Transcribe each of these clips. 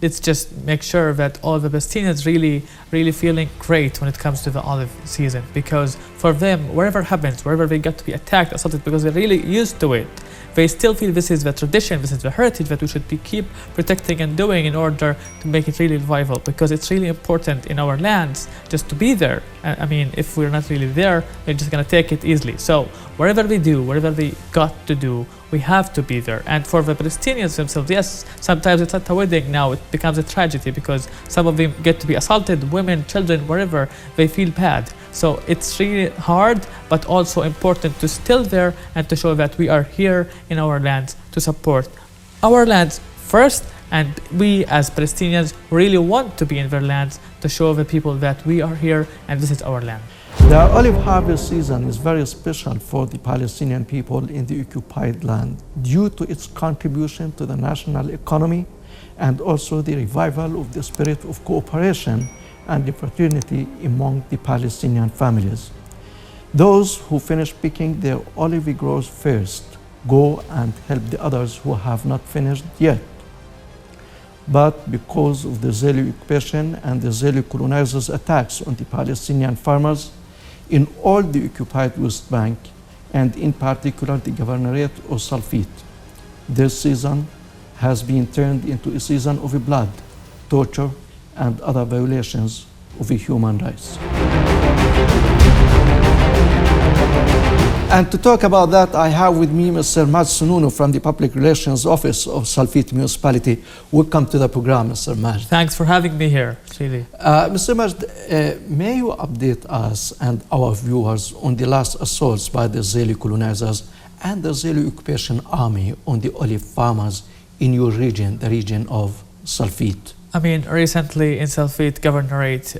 let's just make sure that all the Palestinians really feeling great when it comes to the olive season, because for them, wherever happens, wherever they get to be attacked, assaulted, because they're really used to it, they still feel this is the tradition, this is the heritage that we should keep protecting and doing in order to make it really viable, because it's really important in our lands just to be there. I mean, if we're not really there, we're just going to take it easily. So wherever they do, whatever they got to do, we have to be there. And for the Palestinians themselves, yes, sometimes it's at a wedding now, it becomes a tragedy because some of them get to be assaulted, women, children, wherever, they feel bad. So it's really hard, but also important to still there and to show that we are here in our lands to support our lands first. And we as Palestinians really want to be in their lands to show the people that we are here and this is our land. The olive harvest season is very special for the Palestinian people in the occupied land due to its contribution to the national economy and also the revival of the spirit of cooperation and the fraternity among the Palestinian families. Those who finish picking their olive groves first go and help the others who have not finished yet. But because of the Israeli occupation and the Israeli colonizers' attacks on the Palestinian farmers in all the occupied West Bank, and in particular the governorate of Salfeet, this season has been turned into a season of blood, torture, and other violations of human rights. And to talk about that, I have with me Mr. Majd Snono from the Public Relations Office of Salfeet Municipality. Welcome to the program, Mr. Majd. Thanks for having me here, really. Mr. Majd, may you update us and our viewers on the last assaults by the Israeli colonizers and the Israeli occupation army on the olive farmers in your region, the region of Salfeet? I mean, recently in Salfeet Governorate,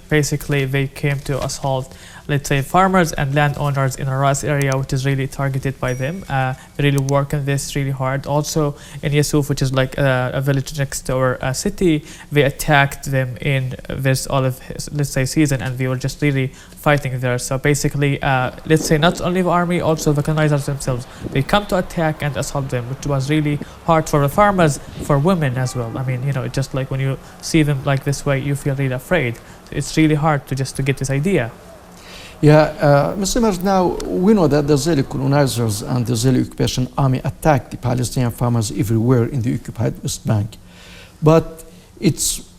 basically they came to assault, let's say, farmers and landowners in a Ras area, which is really targeted by them. They really work on this really hard. Also in Yusuf, which is like a village next to our city, they attacked them in this olive, let's say, season, and we were just really fighting there. So basically, let's say, not only the army, also the colonizers themselves, they come to attack and assault them, which was really hard for the farmers, for women as well. I mean, you know, just like when you see them like this way, you feel really afraid. It's really hard to get this idea. Yeah, Mr. Majd, now we know that the Israeli colonizers and the Israeli occupation army attacked the Palestinian farmers everywhere in the occupied West Bank. But it's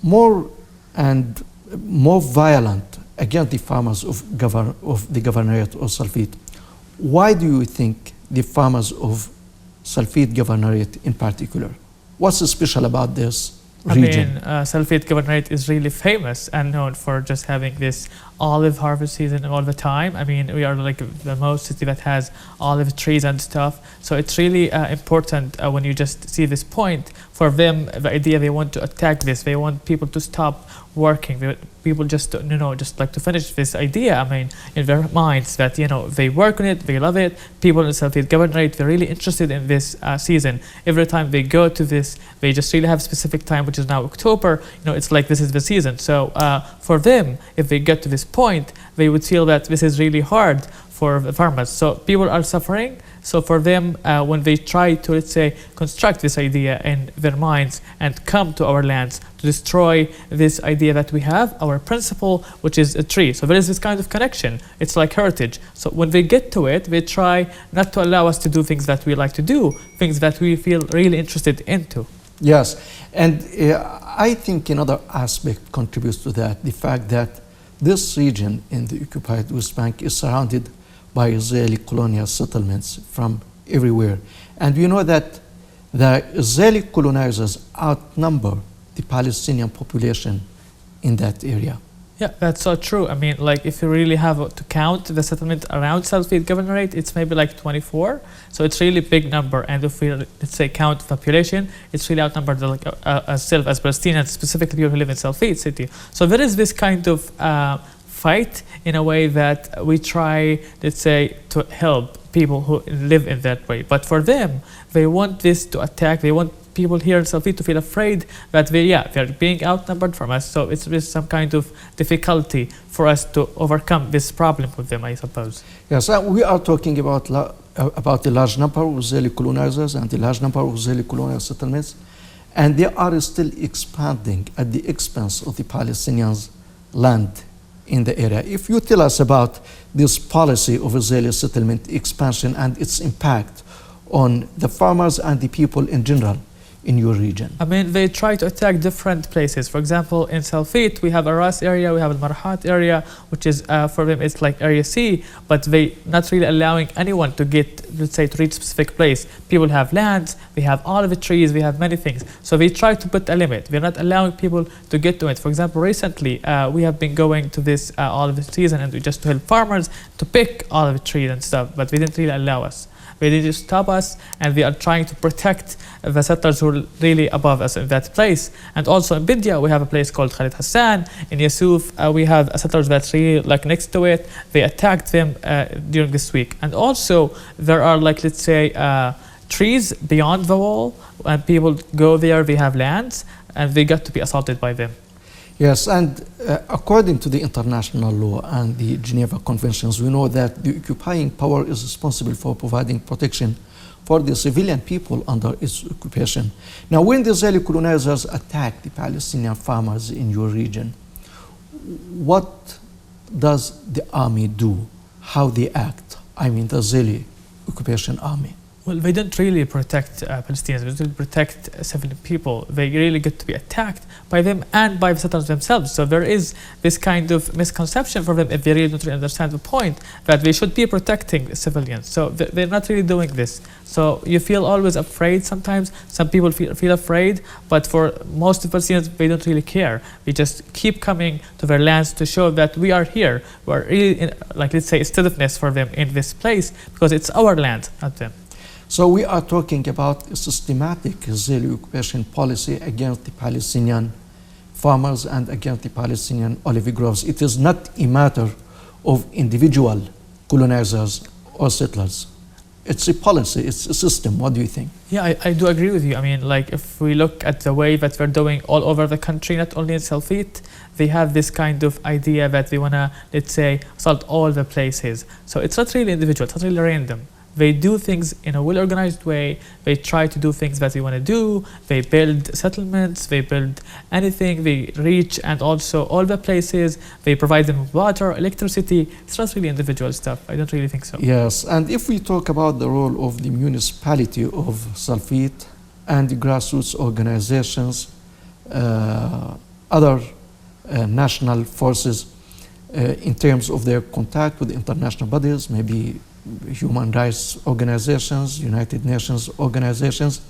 more and more violent against the farmers of the governorate of Salfeet. Why do you think the farmers of Salfeet governorate in particular? What's special about this region? I mean, Salfeet Governorate is really famous and known for just having this olive harvest season all the time. I mean, we are like the most city that has olive trees and stuff. So it's really important when you just see this point. For them, the idea they want to attack this, they want people to stop working. People just, just like to finish this idea. I mean, in their minds that, they work on it, they love it. People in Salfeet Governorate, they're really interested in this season. Every time they go to this, they just really have a specific time, which is now October. It's like this is the season. So for them, if they get to this point, they would feel that this is really hard for the farmers. So people are suffering. So for them, when they try to, let's say, construct this idea in their minds and come to our lands to destroy this idea that we have, our principle, which is a tree. So there is this kind of connection. It's like heritage. So when they get to it, they try not to allow us to do things that we like to do, things that we feel really interested into. Yes, and I think another aspect contributes to that, the fact that this region in the occupied West Bank is surrounded by Israeli colonial settlements from everywhere. And we know that the Israeli colonizers outnumber the Palestinian population in that area. Yeah, that's so true. I mean, like if you really have to count the settlement around Salfeet Governorate, it's maybe like 24. So it's really big number. And if we, let's say, count the population, it's really outnumbered like as Palestinians, specifically people who live in Salfeet city. So there is this kind of fight in a way that we try, let's say, to help people who live in that way. But for them, they want this to attack. They want people here in Salfeet to feel afraid that they're being outnumbered from us. So it's some kind of difficulty for us to overcome this problem with them, I suppose. Yes, we are talking about the large number of Israeli colonizers and the large number of Israeli colonial settlements. and they are still expanding at the expense of the Palestinians' land in the area. If you tell us about this policy of Israeli settlement expansion and its impact on the farmers and the people in general in your region. I mean, they try to attack different places. For example, in Salfeet, we have a Ras area, we have a Marhat area, which is, for them, it's like Area C, but they not really allowing anyone to get, let's say, to reach a specific place. People have lands, we have olive trees, we have many things. So they try to put a limit. We're not allowing people to get to it. For example, recently, we have been going to this olive season and we just to help farmers to pick olive trees and stuff, but they didn't really allow us. They didn't stop us, and we are trying to protect the settlers who are really above us in that place. And also in Bidya, we have a place called Khalid Hassan. In Yusuf, we have settlers that's really like next to it. They attacked them during this week. And also, there are like, let's say, trees beyond the wall, and people go there, they have lands, and they got to be assaulted by them. Yes, and according to the international law and the Geneva Conventions, we know that the occupying power is responsible for providing protection for the civilian people under its occupation. Now, when the Israeli colonizers attack the Palestinian farmers in your region, what does the army do? How they act? I mean, the Israeli occupation army. Well, they don't really protect Palestinians, they don't protect civilian people. They really get to be attacked by them and by the settlers themselves. So there is this kind of misconception for them if they really don't really understand the point that they should be protecting civilians. So they're not really doing this. So you feel always afraid sometimes. Some people feel afraid, but for most of Palestinians, they don't really care. We just keep coming to their lands to show that we are here. We're really, in, like, let's say, steadiness for them in this place because it's our land, not them. So we are talking about a systematic Israeli occupation policy against the Palestinian farmers and against the Palestinian olive groves. It is not a matter of individual colonizers or settlers. It's a policy, it's a system. What do you think? Yeah, I do agree with you. I mean, like, if we look at the way that they're doing all over the country, not only in Salfeet, they have this kind of idea that they want to, let's say, assault all the places. So it's not really individual, it's not really random. They do things in a well-organized way. They try to do things that they want to do. They build settlements. They build anything. They reach, and also all the places. They provide them with water, electricity. It's not really individual stuff. I don't really think so. Yes, and if we talk about the role of the municipality of Salfeet and the grassroots organizations, other national forces, in terms of their contact with international bodies, maybe human rights organizations, United Nations organizations,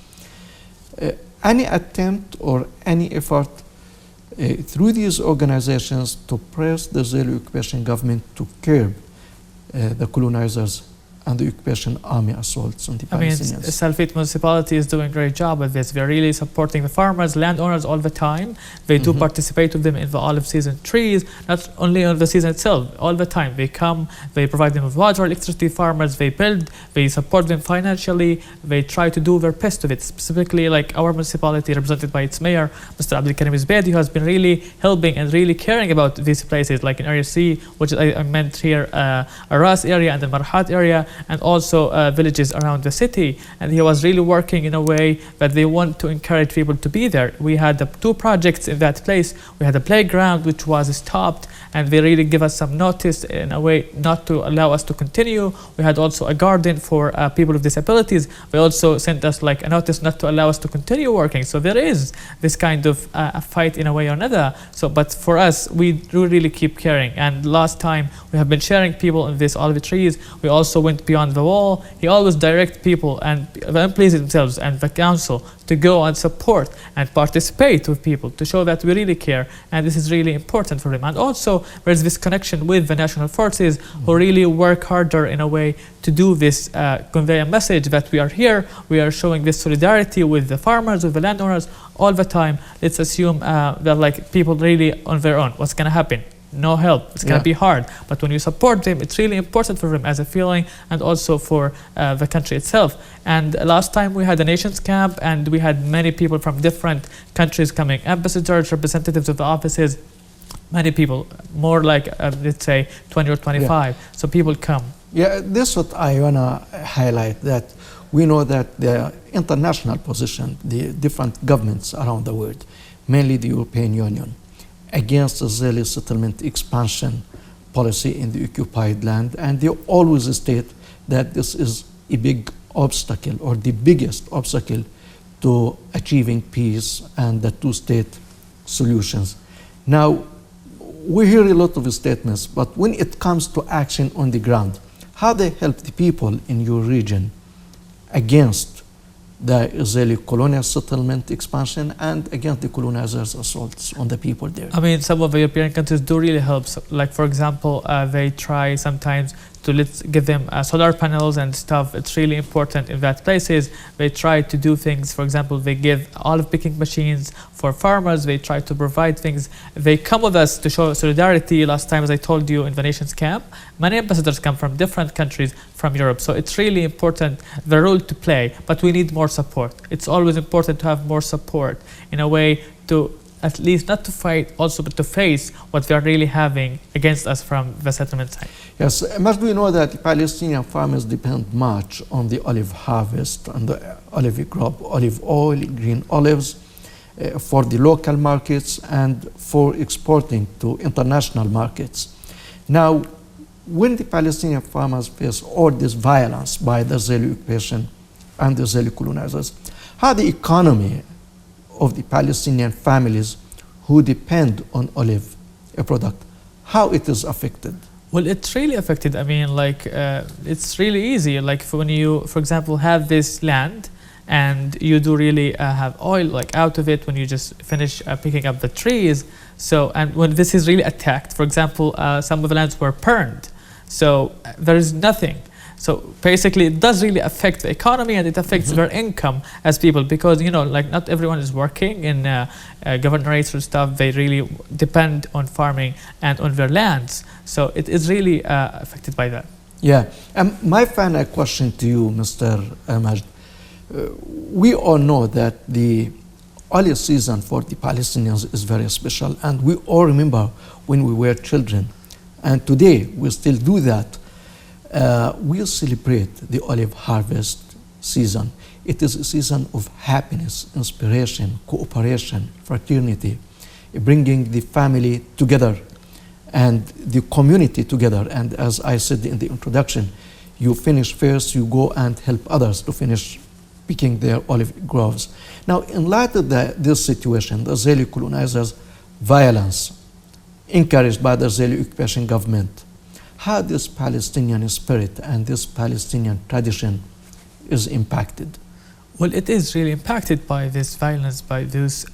any attempt or any effort through these organizations to press the Israeli occupation government to curb the colonizers and the occupation army assaults on the Palestinians. I mean, Salfeet Municipality is doing a great job with this. They're really supporting the farmers, landowners all the time. They do participate with them in the olive season trees, not only on the season itself, all the time. They come, they provide them with water, electricity, farmers, they build, they support them financially, they try to do their best with it. Specifically, like our municipality, represented by its mayor, Mr. Abdul Karim Zbedi, who has been really helping and really caring about these places, like in Area C, which I meant here, a Ras area and the Marhat area, and also villages around the city. And he was really working in a way that they want to encourage people to be there. We had 2 projects in that place. We had a playground which was stopped, and they really give us some notice in a way not to allow us to continue. We had also a garden for people with disabilities. They also sent us like a notice not to allow us to continue working. So there is this kind of a fight in a way or another. So, but for us, we do really keep caring. And last time we have been sharing people in these olive trees. We also went beyond the wall. He always direct people and the employees themselves and the council to go and support and participate with people to show that we really care, and this is really important for them. And also there's this connection with the national forces who really work harder in a way to do this, convey a message that we are here, we are showing this solidarity with the farmers, with the landowners all the time. Let's assume that like people really on their own, what's going to happen? No help. It's going to be hard. But when you support them, it's really important for them as a feeling and also for the country itself. And last time we had a nations camp and we had many people from different countries coming, ambassadors, representatives of the offices, many people, more like, let's say, 20 or 25. So people come. Yeah, this is what I want to highlight, that we know that the international position, the different governments around the world, mainly the European Union, against Israeli settlement expansion policy in the occupied land, and they always state that this is a big obstacle or the biggest obstacle to achieving peace and the two-state solutions. Now, we hear a lot of statements, but when it comes to action on the ground, how they help the people in your region against the Israeli colonial settlement expansion and against the colonizers' assaults on the people there? I mean, some of the European countries do really help. So, like, for example, they try sometimes to give them solar panels and stuff. It's really important in that places. They try to do things. For example, they give olive picking machines for farmers. They try to provide things. They come with us to show solidarity. Last time, as I told you, in the nations camp, many ambassadors come from different countries from Europe. So it's really important, the role to play, but we need more support. It's always important to have more support in a way to at least not to fight also, but to face what they are really having against us from the settlement side. Yes, must we know that Palestinian farmers depend much on the olive harvest and the olive crop, olive oil, green olives, for the local markets and for exporting to international markets. Now, when the Palestinian farmers face all this violence by the Israeli occupation and the Israeli colonizers, how the economy of the Palestinian families who depend on olive product, how it is affected? Well, it's really affected. I mean, like, it's really easy. Like, when you, for example, have this land and you do really have oil, like, out of it when you just finish picking up the trees. So, and when this is really attacked, for example, some of the lands were burned. So, there is nothing. So basically, it does really affect the economy and it affects their income as people, because, you know, like, not everyone is working in governorates or stuff. They really depend on farming and on their lands. So it is really affected by that. Yeah. My final question to you, Mr. Majd. We all know that the olive season for the Palestinians is very special, and we all remember when we were children. And today, we still do that. We celebrate the olive harvest season. It is a season of happiness, inspiration, cooperation, fraternity, bringing the family together and the community together. And as I said in the introduction, you finish first, you go and help others to finish picking their olive groves. Now, in light of this situation, the Israeli colonizers' violence encouraged by the Israeli occupation government, how this Palestinian spirit and this Palestinian tradition is impacted? Well, it is really impacted by this violence, by this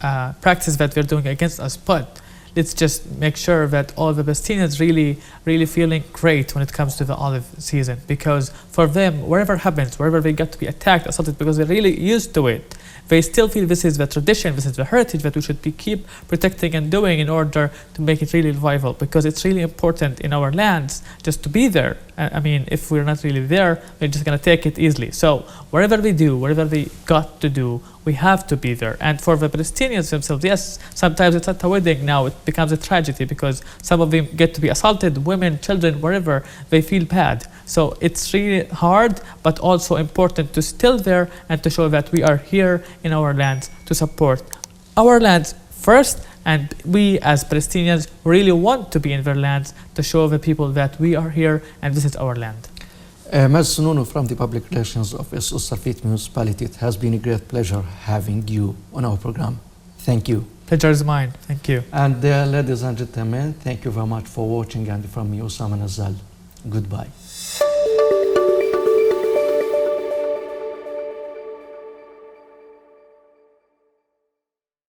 practice that they're doing against us. But let's just make sure that all the Palestinians really feeling great when it comes to the olive season, because for them, wherever happens, wherever they get to be attacked, assaulted, because they're really used to it, they still feel this is the tradition, this is the heritage that we should keep protecting and doing in order to make it really viable, because it's really important in our lands just to be there. I mean, if we're not really there, we're just going to take it easily. So wherever we do, whatever we got to do, we have to be there. And for the Palestinians themselves, yes, sometimes it's at a wedding now, it becomes a tragedy because some of them get to be assaulted, women, children, wherever, they feel bad. So it's really hard, but also important to still there and to show that we are here in our lands to support our lands first. And we as Palestinians really want to be in their lands to show the people that we are here and this is our land. Ms. Snono from the Public Relations Office of Salfeet Municipality, it has been a great pleasure having you on our program. Thank you. Pleasure is mine. Thank you. And ladies and gentlemen, thank you very much for watching, and from me, Osama Nazal. Goodbye.